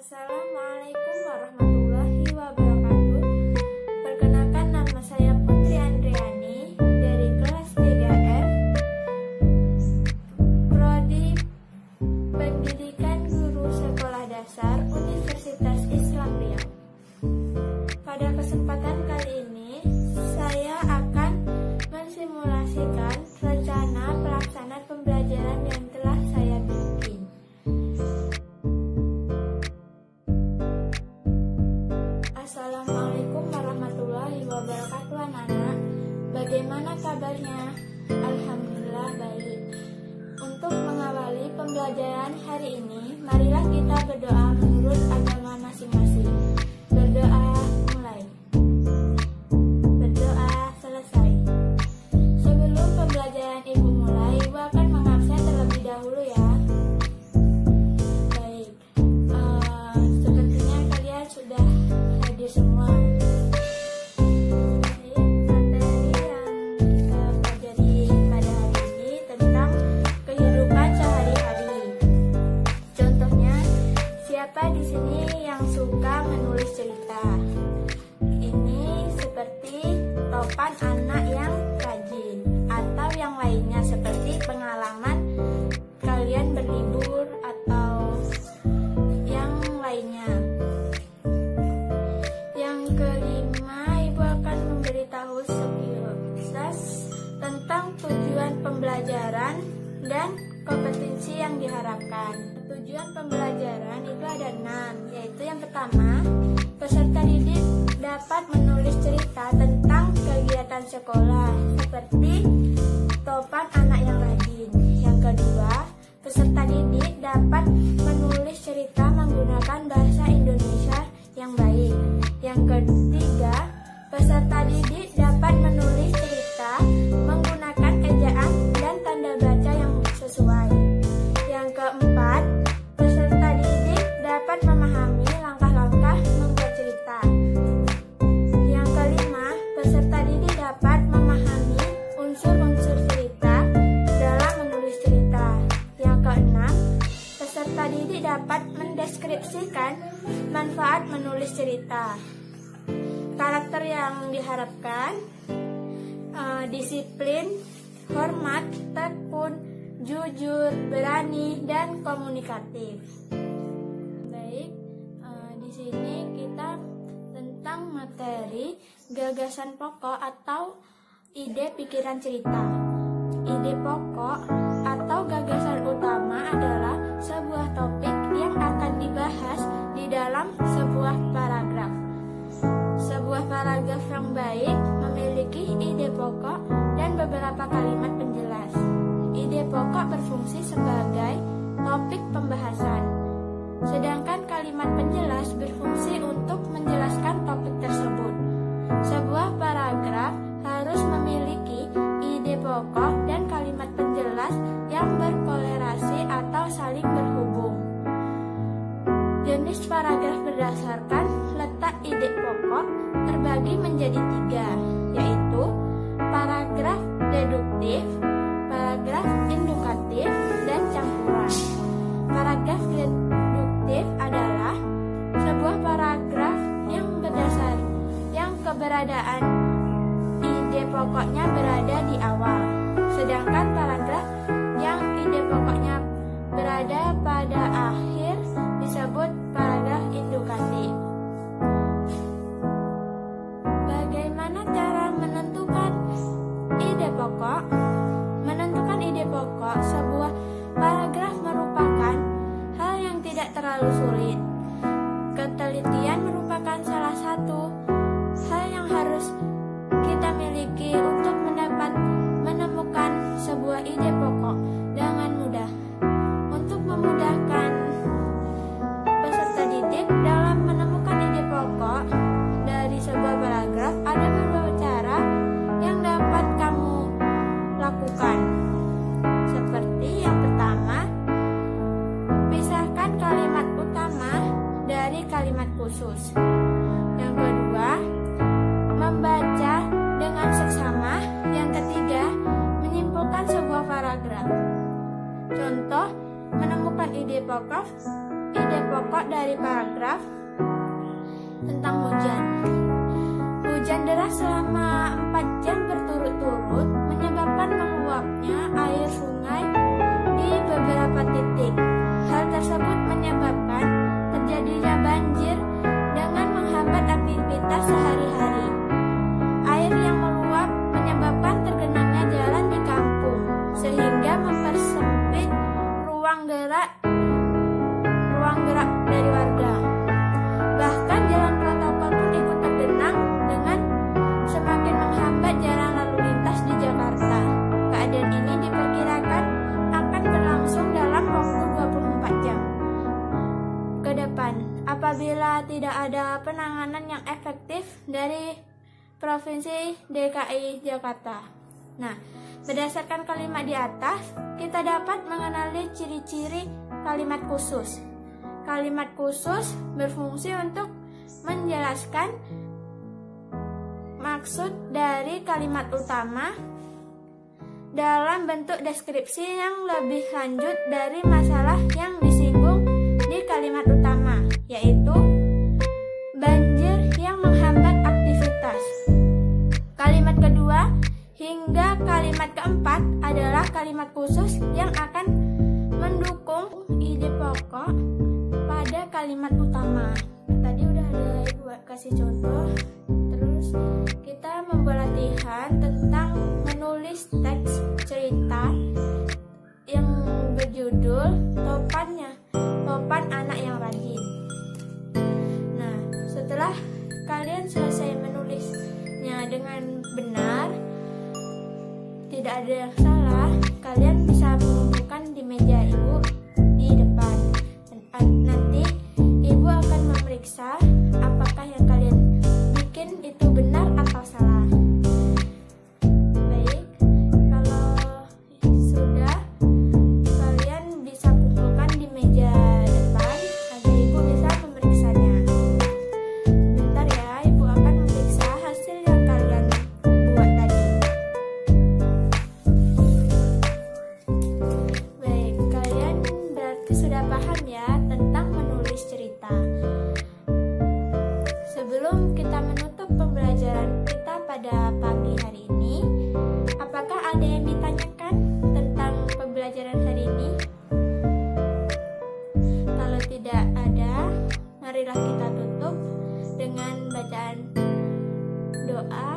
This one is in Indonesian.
Assalamualaikum warahmatullahi wabarakatuh. Perkenalkan, nama saya Putri Andriani dari kelas 3F Prodi Pendidikan Guru Sekolah Dasar Universitas Islam Riau. Pada kesempatan kali ini, saya akan mensimulasikan rencana pelaksanaan pembelajaran yang telah saya bikin. Assalamualaikum warahmatullahi wabarakatuh anak-anak. Bagaimana kabarnya? Alhamdulillah baik. Untuk mengawali pembelajaran hari ini, marilah kita berdoa menurut agama masing-masing. Berdoa mulai. Berdoa selesai. Sebelum pembelajaran Ibu mulai, Ibu akan mengabsen terlebih dahulu ya. Baik. Sepertinya kalian sudah hadir semua. Materi yang kita pelajari pada hari ini tentang kehidupan sehari-hari. Contohnya, siapa di sini yang suka menulis cerita? Ini seperti Topan anak yang rajin, atau yang lainnya seperti pengalaman kalian berlibur atau yang lainnya. Yang kelima, Ibu akan memberitahu sekilas tentang tujuan pembelajaran dan kompetensi yang diharapkan. Tujuan pembelajaran itu ada 6, yaitu yang pertama, peserta didik dapat menulis cerita tentang kegiatan sekolah seperti Topan anak yang rajin. Yang kedua, peserta didik dapat menulis cerita menggunakan bahasa Indonesia yang baik. Yang ketiga, peserta didik dapat menulis cerita menggunakan ejaan dan tanda baca yang sesuai. Yang keempat, peserta didik dapat memahami langkah-langkah membuat cerita. Yang kelima, peserta didik dapat memahami unsur-unsur cerita dalam menulis cerita. Yang keenam, peserta didik dapat mendeskripsikan manfaat menulis cerita. Karakter yang diharapkan, disiplin, hormat, tekun, jujur, berani, dan komunikatif. Baik, di sini kita tentang materi gagasan pokok atau ide pikiran cerita. Ide pokok atau gagasan utama adalah sebuah topik yang akan dibahas di dalam sebuah paragraf. Sebuah paragraf yang baik memiliki ide pokok dan beberapa kalimat penjelas. Ide pokok berfungsi sebagai topik pembahasan, sedangkan kalimat penjelas berfungsi untuk menjelaskan topik tersebut. Sebuah paragraf harus memiliki ide pokok dan kalimat penjelas yang berkolerasi atau saling berhubung. Jenis paragraf berdasarkan letak ide pokok terbagi menjadi 3, yaitu paragraf deduktif, paragraf indukatif, dan campuran. Paragraf deduktif adalah sebuah paragraf yang keberadaan ide pokoknya berada di awal, sedangkan paragraf yang ide pokoknya berada pada akhir disebut paragraf indukatif. Bagaimana cara menentukan ide pokok? Menentukan ide pokok sebuah paragraf merupakan hal yang tidak terlalu sulit. Ketelitian merupakan salah satu hal yang harus kita miliki untuk menemukan sebuah ide pokok dengan mudah. Untuk memudahkan peserta didik dalam menemukan ide pokok dari sebuah paragraf, ada beberapa cara yang dapat kamu lakukan. Seperti yang pertama, pisahkan kalimat utama dari kalimat khusus. Yang kedua, membaca dengan seksama. Yang ketiga, menyimpulkan sebuah paragraf. Contoh, menemukan ide pokok ide pokok dari paragraf tentang hujan. Hujan deras selama 4 jam berturut-turut menyebabkan meluapnya air sungai di beberapa titik. Hal tersebut menyebabkan terjadinya banjir dengan menghambat aktivitas sehari-hari. Air yang meluap menyebabkan tergenangnya jalan di kampung, sehingga mempersempit ruang gerak dari warga. Bahkan jalan protokol pun ikut tergenang dengan semakin menghambat jalan lalu lintas di Jakarta. Keadaan ini diperkirakan akan berlangsung dalam waktu 24 jam ke depan apabila tidak ada penanganan yang efektif dari Provinsi DKI Jakarta. Nah, berdasarkan kalimat di atas, kita dapat mengenali ciri-ciri kalimat khusus. Kalimat khusus berfungsi untuk menjelaskan maksud dari kalimat utama dalam bentuk deskripsi yang lebih lanjut dari masalah yang disinggung di kalimat utama, yaitu banjir yang menghambat aktivitas. Kalimat kedua hingga kalimat keempat adalah kalimat khusus yang akan mendukung ide pokok pada kalimat utama. Tadi udah ada Ibu kasih contoh. Terus kita membuat latihan tentang menulis teks cerita yang berjudul Topan Anak yang Rajin. Nah, setelah kalian selesai menulisnya dengan benar, tidak ada yang salah, kalian bisa mengumpulkan di meja Ibu di depan. Nanti Ibu akan memeriksa apakah yang kalian bikin itu benar atau salah. Baik, kalau sudah, kalian bisa kumpulkan di meja depan agar Ibu bisa memeriksanya. Sebentar ya, Ibu akan memeriksa hasil yang kalian buat tadi. Baik, kalian berarti sudah paham ya tentang menulis cerita. Sebelum kita menutup pembelajaran kita pada pagi hari ini, apakah ada yang ditanyakan tentang pembelajaran hari ini? Kalau tidak ada, marilah kita tutup dengan bacaan doa.